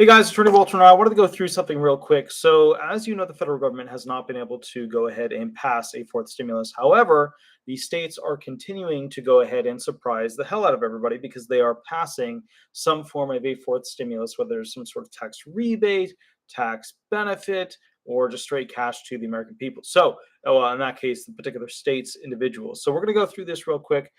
Hey guys, Attorney Walter Rudolph. I wanted to go through something real quick. So, as you know, the federal government has not been able to go ahead and pass a fourth stimulus. However, the states are continuing to go ahead and surprise the hell out of everybody because they are passing some form of a fourth stimulus, whether there's some sort of tax rebate, tax benefit, or just straight cash to the American people. So, in that case, the particular states, individuals. So, we're going to go through this real quick.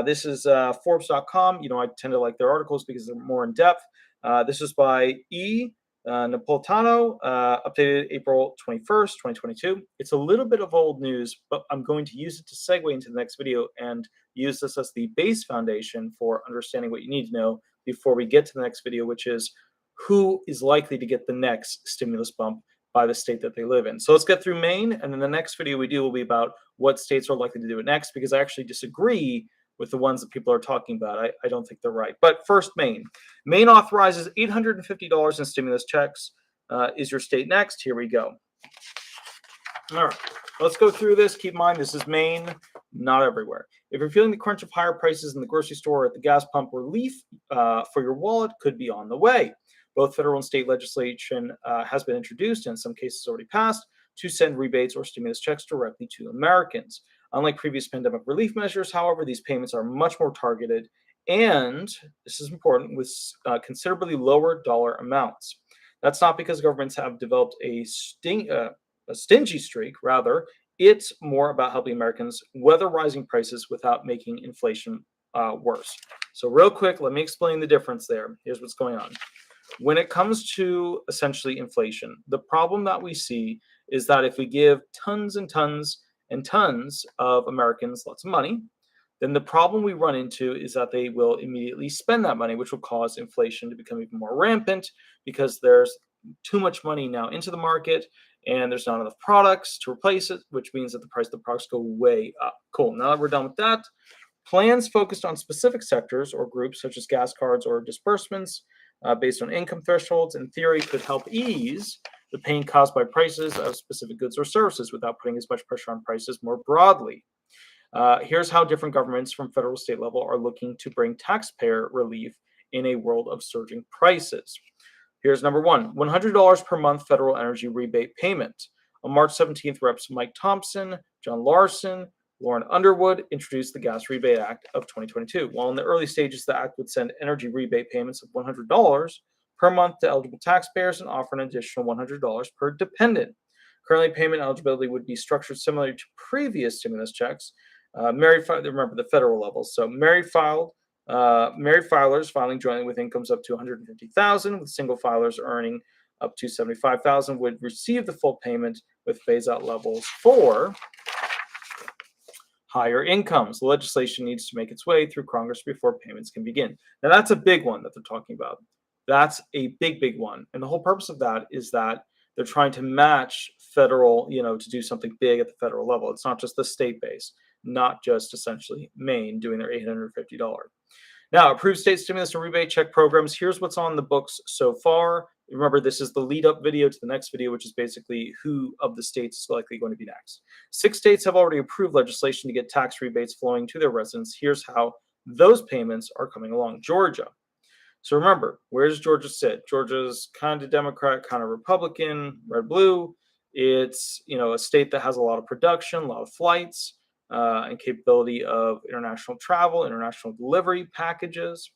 This is Forbes.com. You know, I tend to like their articles because they're more in depth. This is by Napolitano, updated April 21st, 2022. It's a little bit of old news, but I'm going to use it to segue into the next video and use this as the base foundation for understanding what you need to know before we get to the next video, which is who is likely to get the next stimulus bump by the state that they live in. So let's get through Maine, and then the next video we do will be about what states are likely to do it next, because I actually disagree with the ones that people are talking about. I don't think they're right. But first, Maine. Maine authorizes $850 in stimulus checks. Is your state next? Here we go. All right, let's go through this. Keep in mind, this is Maine, not everywhere. If you're feeling the crunch of higher prices in the grocery store or at the gas pump, relief for your wallet could be on the way. Both federal and state legislation has been introduced, and in some cases already passed, to send rebates or stimulus checks directly to Americans. Unlike previous pandemic relief measures, however, these payments are much more targeted, and this is important, with considerably lower dollar amounts. That's not because governments have developed a stingy streak. Rather, it's more about helping Americans weather rising prices without making inflation worse. So real quick, let me explain the difference there. Here's what's going on. When it comes to essentially inflation, the problem that we see is that if we give tons and tons and tons of Americans lots of money, then the problem we run into is that they will immediately spend that money, which will cause inflation to become even more rampant because there's too much money now into the market and there's not enough products to replace it, which means that the price of the products go way up. Cool. Now that we're done with that, plans focused on specific sectors or groups such as gas cards or disbursements based on income thresholds, in theory, could help ease the pain caused by prices of specific goods or services without putting as much pressure on prices more broadly. Here's how different governments from federal state level are looking to bring taxpayer relief in a world of surging prices. Here's number one, $100 per month federal energy rebate payment. On March 17th, Reps Mike Thompson, John Larson, Lauren Underwood introduced the Gas Rebate Act of 2022. While in the early stages, the act would send energy rebate payments of $100 per month to eligible taxpayers and offer an additional $100 per dependent. Currently, payment eligibility would be structured similarly to previous stimulus checks. Remember the federal levels. So married filers filing jointly with incomes up to $150,000, with single filers earning up to $75,000 would receive the full payment with phase-out levels for higher incomes. The legislation needs to make its way through Congress before payments can begin. Now, that's a big one that they're talking about. That's a big, big one. And the whole purpose of that is that they're trying to match federal, to do something big at the federal level. It's not just the state base, not just essentially Maine doing their $850. Now, approved state stimulus and rebate check programs. Here's what's on the books so far. Remember, this is the lead-up video to the next video, which is basically who of the states is likely going to be next. 6 states have already approved legislation to get tax rebates flowing to their residents. Here's how those payments are coming along. Georgia. So remember, where does Georgia sit? Georgia's kind of Democrat, kind of Republican, red-blue. It's, a state that has a lot of production, a lot of flights, and capability of international travel, international delivery packages.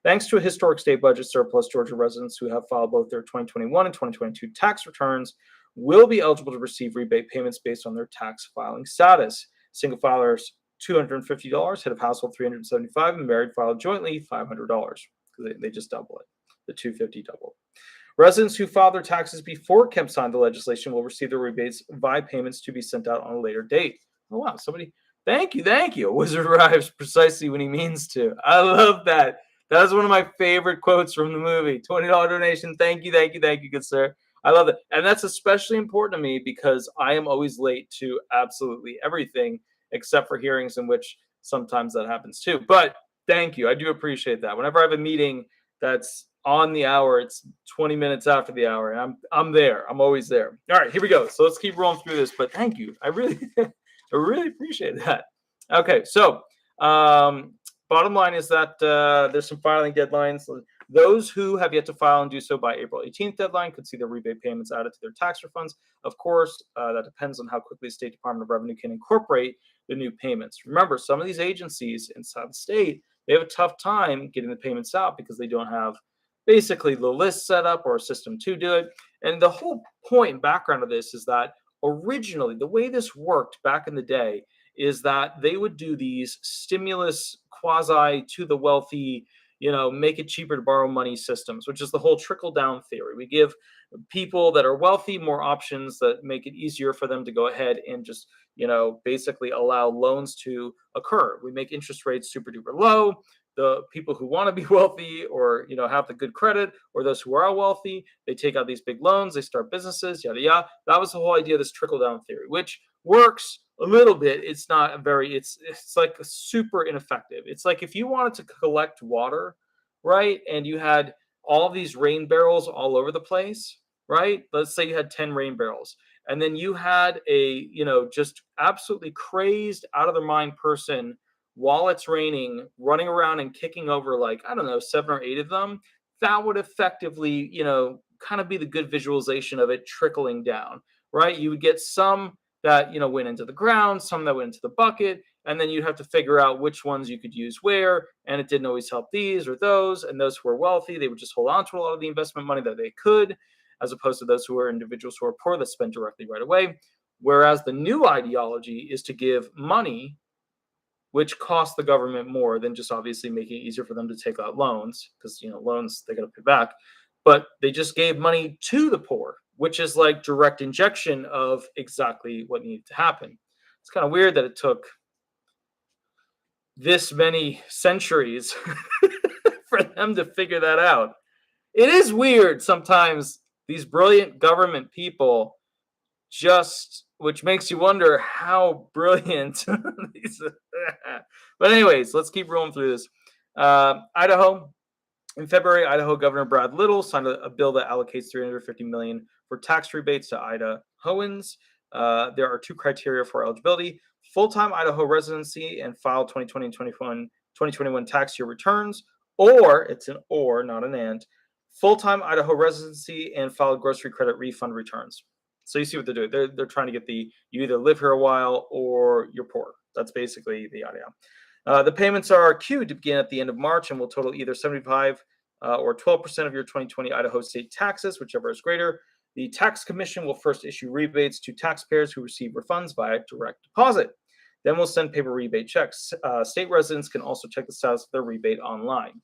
Thanks to a historic state budget surplus, Georgia residents who have filed both their 2021 and 2022 tax returns will be eligible to receive rebate payments based on their tax filing status. Single filers, $250, head of household, $375, and married filed jointly, $500. They just double it. The $250 double. Residents who filed their taxes before Kemp signed the legislation will receive their rebates via payments to be sent out on a later date. Oh, wow. Somebody, thank you. A wizard arrives precisely when he means to. I love that. That is one of my favorite quotes from the movie. $20 donation. Thank you, good sir. I love it. And that's especially important to me because I am always late to absolutely everything except for hearings in which sometimes that happens too. But thank you. I do appreciate that. Whenever I have a meeting that's on the hour, it's 20 minutes after the hour, and I'm there. I'm always there. All right, here we go. So let's keep rolling through this. But thank you. I really appreciate that. Okay, so bottom line is that there's some filing deadlines. Those who have yet to file and do so by April 18th deadline could see their rebate payments added to their tax refunds. Of course, that depends on how quickly the State Department of Revenue can incorporate the new payments. Remember, some of these agencies inside the state, they have a tough time getting the payments out because they don't have basically the list set up or a system to do it. And the whole point and background of this is that originally, the way this worked back in the day is that they would do these stimulus quasi to the wealthy, make it cheaper to borrow money systems, which is the whole trickle down theory. We give people that are wealthy more options that make it easier for them to go ahead and just, basically allow loans to occur. We make interest rates super duper low. The people who want to be wealthy or, have the good credit, or those who are wealthy, they take out these big loans, they start businesses, yada, yada. That was the whole idea of this trickle down theory, which works a little bit. It's not a very, it's like super ineffective. It's like if you wanted to collect water, right? And you had all these rain barrels all over the place, right? Let's say you had 10 rain barrels, and then you had a, just absolutely crazed out of their mind person while it's raining running around and kicking over, like, I don't know, 7 or 8 of them. That would effectively, kind of be the good visualization of it trickling down, right? You would get some that, went into the ground, some that went into the bucket, and then you'd have to figure out which ones you could use where. And it didn't always help these or those. And those who were wealthy, they would just hold on to a lot of the investment money that they could, as opposed to those who were individuals who are poor that spent directly right away. Whereas the new ideology is to give money, which costs the government more than just obviously making it easier for them to take out loans, because loans they got to pay back. But they just gave money to the poor, which is like direct injection of exactly what needed to happen. It's kind of weird that it took this many centuries for them to figure that out. It is weird sometimes, these brilliant government people, just, which makes you wonder how brilliant these. But anyways, let's keep rolling through this. Idaho. In February, Idaho Governor Brad Little signed a bill that allocates $350 million for tax rebates to Idahoans. There are 2 criteria for eligibility: full-time Idaho residency and file 2020 and 2021 tax year returns, or, it's an or, not an and, full-time Idaho residency and file grocery credit refund returns. So you see what they're doing. They're trying to get you either live here a while or you're poor. That's basically the idea. The payments are queued to begin at the end of March and will total either 75 or 12% of your 2020 Idaho state taxes, whichever is greater. The tax commission will first issue rebates to taxpayers who receive refunds via direct deposit. Then we'll send paper rebate checks. State residents can also check the status of their rebate online.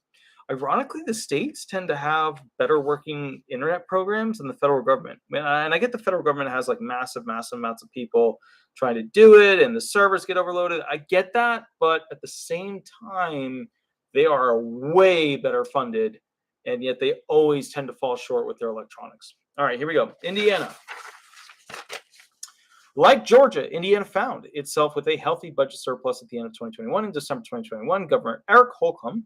Ironically, the states tend to have better working internet programs than the federal government. And I get the federal government has like massive amounts of people trying to do it and the servers get overloaded. I get that. But at the same time, they are way better funded, and yet they always tend to fall short with their electronics. All right, here we go. Indiana. Like Georgia, Indiana found itself with a healthy budget surplus at the end of 2021. In December 2021, Governor Eric Holcomb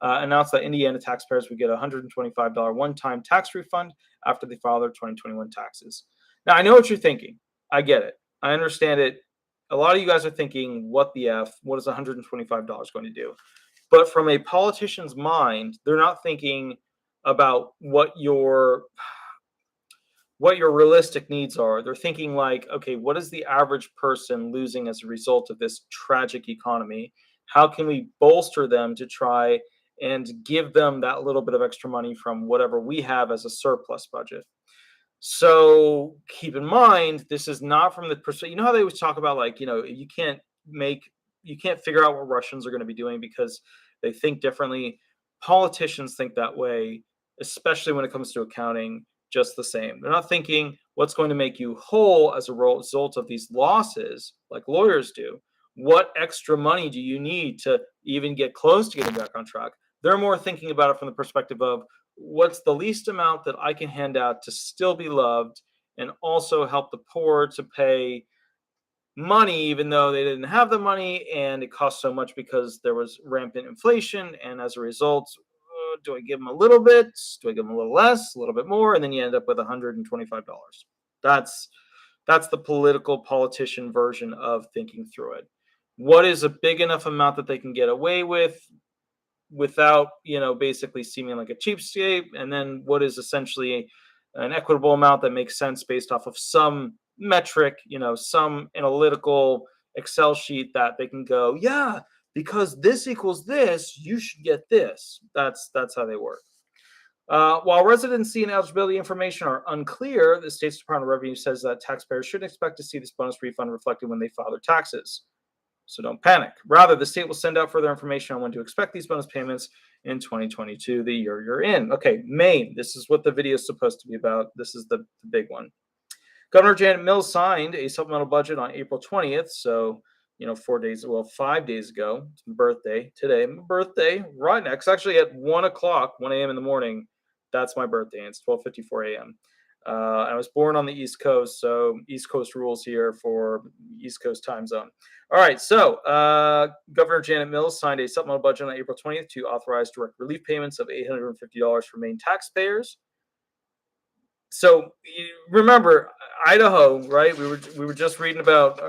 announced that Indiana taxpayers would get a $125 one-time tax refund after they file their 2021 taxes. Now, I know what you're thinking. I get it. I understand it. A lot of you guys are thinking, what the F? What is $125 going to do? But from a politician's mind, they're not thinking about what your realistic needs are. They're thinking like, okay, what is the average person losing as a result of this tragic economy? How can we bolster them to try and give them that little bit of extra money from whatever we have as a surplus budget? So keep in mind, this is not from the perspective. You know how they always talk about, like, you can't figure out what Russians are going to be doing because they think differently. Politicians think that way, especially when it comes to accounting, just the same. They're not thinking what's going to make you whole as a result of these losses, like lawyers do. What extra money do you need to even get close to getting back on track? They're more thinking about it from the perspective of what's the least amount that I can hand out to still be loved and also help the poor to pay money, even though they didn't have the money and it cost so much because there was rampant inflation. And as a result, do I give them a little bit? Do I give them a little less, a little bit more? And then you end up with $125. That's the politician version of thinking through it. What is a big enough amount that they can get away with? without, basically seeming like a cheapskate, and then what is essentially an equitable amount that makes sense based off of some metric, some analytical Excel sheet that they can go, yeah, because this equals this, you should get this. That's how they work. While residency and eligibility information are unclear, the state's Department of Revenue says that taxpayers should expect to see this bonus refund reflected when they file their taxes. So don't panic. Rather, the state will send out further information on when to expect these bonus payments in 2022, the year you're in. Okay, Maine. This is what the video is supposed to be about. This is the big one. Governor Janet Mills signed a supplemental budget on April 20th. So, 5 days ago. It's my birthday today. My birthday right next, actually at 1 o'clock, 1 a.m. in the morning. That's my birthday. And it's 12:54 a.m. I was born on the East Coast, so East Coast rules here for East Coast time zone. All right, so Governor Janet Mills signed a supplemental budget on April 20th to authorize direct relief payments of $850 for Maine taxpayers. So remember, Idaho, right? We were just reading about,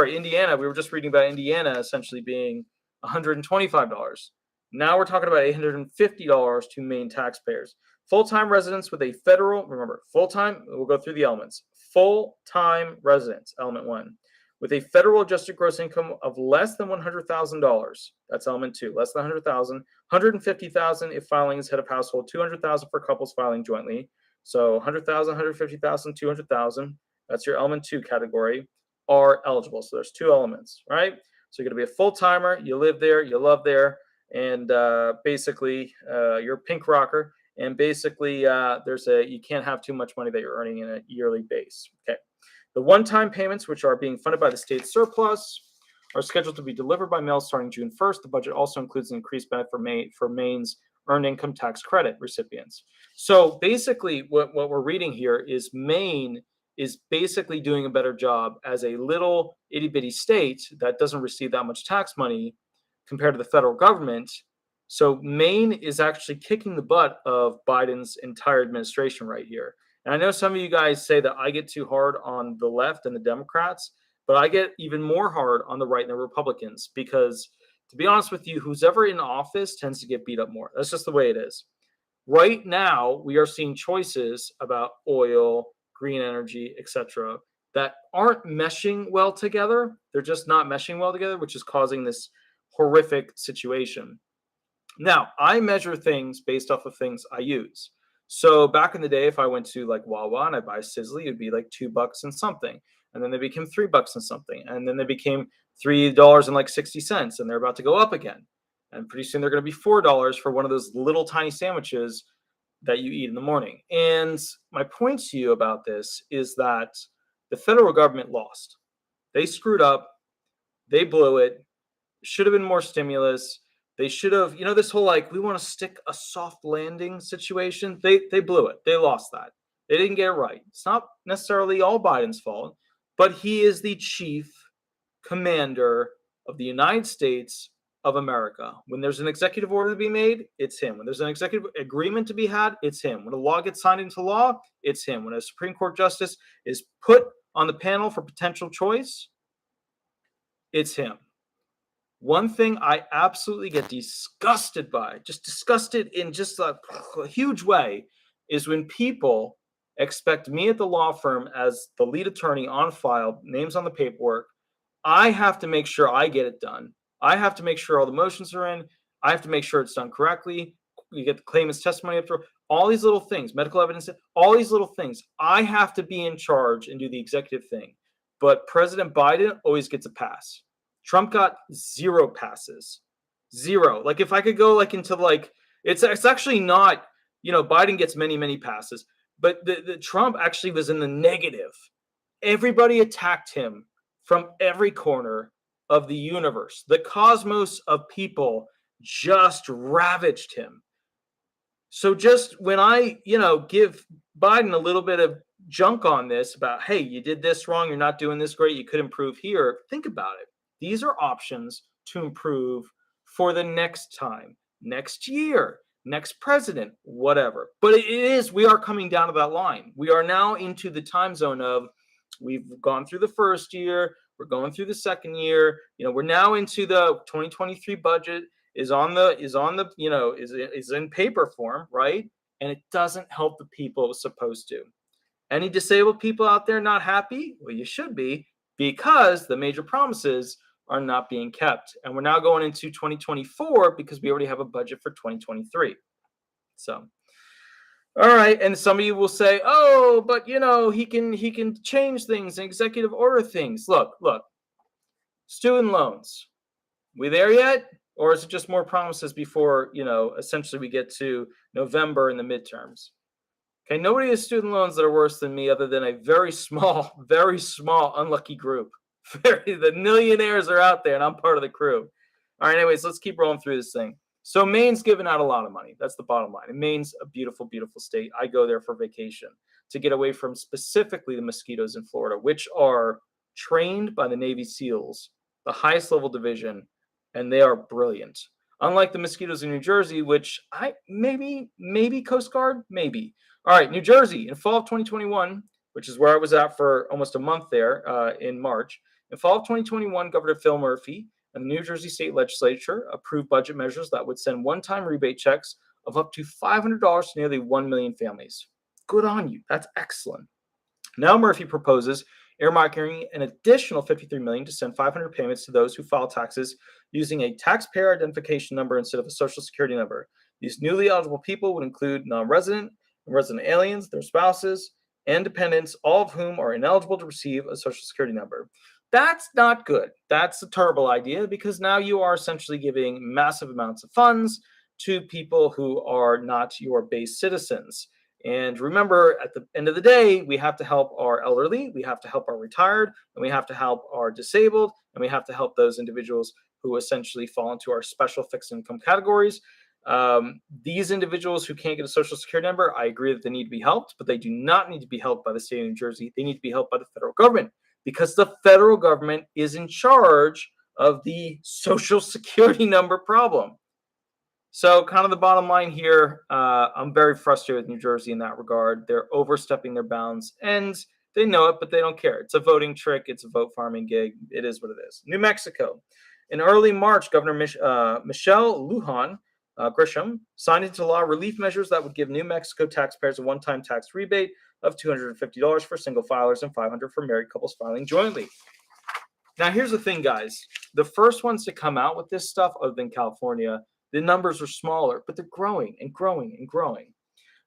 Indiana. We were just reading about Indiana essentially being $125. Now we're talking about $850 to Maine taxpayers. Full-time residents with a federal, remember, full-time, we'll go through the elements. Full-time residents, element 1, with a federal adjusted gross income of less than $100,000. That's element 2, less than $100,000. $150,000 if filing is head of household. $200,000 for couples filing jointly. So $100,000, $150,000, $200,000. That's your element 2 category are eligible. So there's 2 elements, right? So you're going to be a full-timer. You live there. You love there. And basically, you're a pink rocker. And basically, you can't have too much money that you're earning in a yearly base. Okay. The one-time payments, which are being funded by the state surplus, are scheduled to be delivered by mail starting June 1st. The budget also includes an increased benefit for Maine's earned income tax credit recipients. So basically, what we're reading here is Maine is basically doing a better job as a little itty-bitty state that doesn't receive that much tax money compared to the federal government. So Maine is actually kicking the butt of Biden's entire administration right here. And I know some of you guys say that I get too hard on the left and the Democrats, but I get even more hard on the right and the Republicans because, to be honest with you, who's ever in office tends to get beat up more. That's just the way it is. Right now, we are seeing choices about oil, green energy, etc., that aren't meshing well together. They're just not meshing well together, which is causing this horrific situation. Now, I measure things based off of things I use. So back in the day, if I went to like Wawa and I buy Sizzly, it'd be like $2 and something. And then they became $3 and something. And then they became $3.60, and they're about to go up again. And pretty soon they're going to be $4 for one of those little tiny sandwiches that you eat in the morning. And my point to you about this is that the federal government lost. They screwed up. They blew it. Should have been more stimulus. They should have, this whole we want to stick a soft landing situation. They blew it. They lost that. They didn't get it right. It's not necessarily all Biden's fault, but he is the chief commander of the United States of America. When there's an executive order to be made, it's him. When there's an executive agreement to be had, it's him. When a law gets signed into law, it's him. When a Supreme Court justice is put on the panel for potential choice, it's him. One thing I absolutely get disgusted by, just disgusted in just a huge way, is when people expect me at the law firm as the lead attorney on file, names on the paperwork. I have to make sure I get it done. I have to make sure all the motions are in. I have to make sure it's done correctly. You get the claimant's testimony up through. All these little things, medical evidence, all these little things. I have to be in charge and do the executive thing. But President Biden always gets a pass. Trump got 0 passes. 0. If I could go into it's actually not, Biden gets many, many passes. But the Trump actually was in the negative. Everybody attacked him from every corner of the universe. The cosmos of people just ravaged him. So just when I, give Biden a little bit of junk on this about, hey, you did this wrong, you're not doing this great, you could improve here, think about it. These are options to improve for the next time, next year, next president, whatever. But we are coming down to that line. We are now into the time zone of, we've gone through the first year, we're going through the second year, we're now into the 2023 budget, is on the is in paper form, right? And it doesn't help the people it was supposed to. Any disabled people out there not happy? Well, you should be, because the major promises are not being kept. And we're now going into 2024 because we already have a budget for 2023. So, all right. And some of you will say, oh, but he can change things and executive order things. Look, student loans. We there yet? Or is it just more promises before, essentially we get to November and the midterms? Okay, nobody has student loans that are worse than me, other than a very small, unlucky group. The millionaires are out there, and I'm part of the crew. All right, anyways, let's keep rolling through this thing. So Maine's giving out a lot of money. That's the bottom line. And Maine's a beautiful, beautiful state. I go there for vacation to get away from specifically the mosquitoes in Florida, which are trained by the Navy SEALs, the highest level division, and they are brilliant. Unlike the mosquitoes in New Jersey, which maybe Coast Guard, maybe. All right, New Jersey, in fall of 2021, which is where I was at for almost a month there in March. In fall of 2021, Governor Phil Murphy and the New Jersey State Legislature approved budget measures that would send one-time rebate checks of up to $500 to nearly 1 million families. Good on you. That's excellent. Now Murphy proposes earmarking an additional $53 million to send 500 payments to those who file taxes using a taxpayer identification number instead of a social security number. These newly eligible people would include non-resident and resident aliens, their spouses, and dependents, all of whom are ineligible to receive a social security number. That's not good. That's a terrible idea, because now you are essentially giving massive amounts of funds to people who are not your base citizens. And remember, at the end of the day, we have to help our elderly, we have to help our retired, and we have to help our disabled, and we have to help those individuals who essentially fall into our special fixed income categories. These individuals who can't get a social security number, I agree that they need to be helped, but they do not need to be helped by the state of New Jersey. They need to be helped by the federal government, because the federal government is in charge of the social security number problem. So kind of the bottom line here, I'm very frustrated with New Jersey in that regard. They're overstepping their bounds, and they know it, but they don't care. It's a voting trick. It's a vote farming gig. It is what it is. New Mexico. In early March, Governor Michelle Lujan Grisham signed into law relief measures that would give New Mexico taxpayers a one-time tax rebate of $250 for single filers and $500 for married couples filing jointly. Now, here's the thing, guys. The first ones to come out with this stuff, other than California, the numbers are smaller, but they're growing and growing and growing.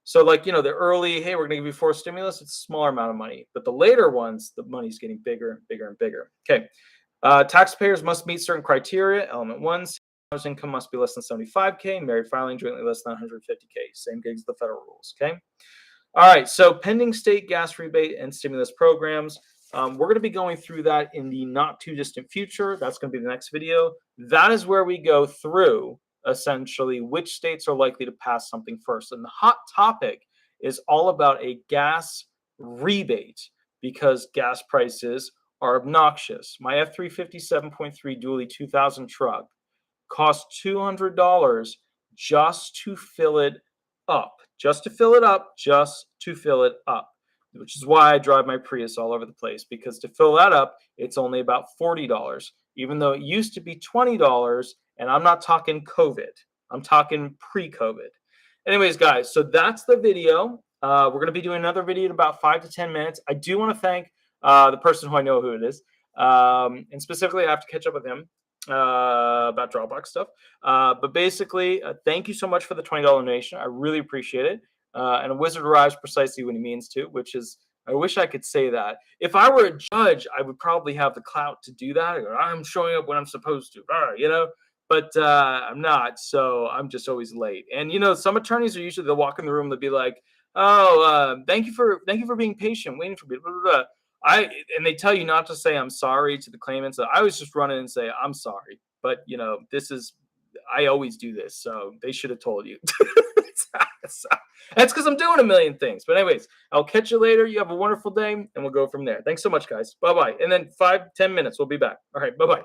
So, the early, hey, we're going to give you forced stimulus, it's a smaller amount of money. But the later ones, the money's getting bigger and bigger and bigger. Okay. Taxpayers must meet certain criteria. Element 1, income must be less than 75K, married filing jointly less than 150K. Same gigs as the federal rules, okay? All right, so pending state gas rebate and stimulus programs. We're going to be going through that in the not too distant future. That's going to be the next video. That is where we go through, essentially, which states are likely to pass something first. And the hot topic is all about a gas rebate, because gas prices are obnoxious. My F350 7.3 dually 2000 truck cost $200 just to fill it up, which is why I drive my Prius all over the place, because to fill that up, it's only about $40, even though it used to be $20, and I'm not talking COVID. I'm talking pre-COVID. Anyways, guys, so that's the video. We're going to be doing another video in about 5 to 10 minutes. I do want to thank the person who I know who it is, and specifically I have to catch up with him about Dropbox stuff. But basically, thank you so much for the $20 donation. I really appreciate it. And a wizard arrives precisely when he means to, which is, I wish I could say that. If I were a judge, I would probably have the clout to do that. I'm showing up when I'm supposed to, but I'm not. So I'm just always late. And, some attorneys are usually, they'll walk in the room, they'll be like, oh, thank you for being patient, waiting for me, blah, blah, blah. And they tell you not to say I'm sorry to the claimants. I always just run in and say I'm sorry, but I always do this, so they should have told you. That's because I'm doing a million things. But anyways, I'll catch you later. You have a wonderful day, and we'll go from there. Thanks so much, guys. Bye-bye. And then 5-10 minutes, we'll be back. All right, bye-bye.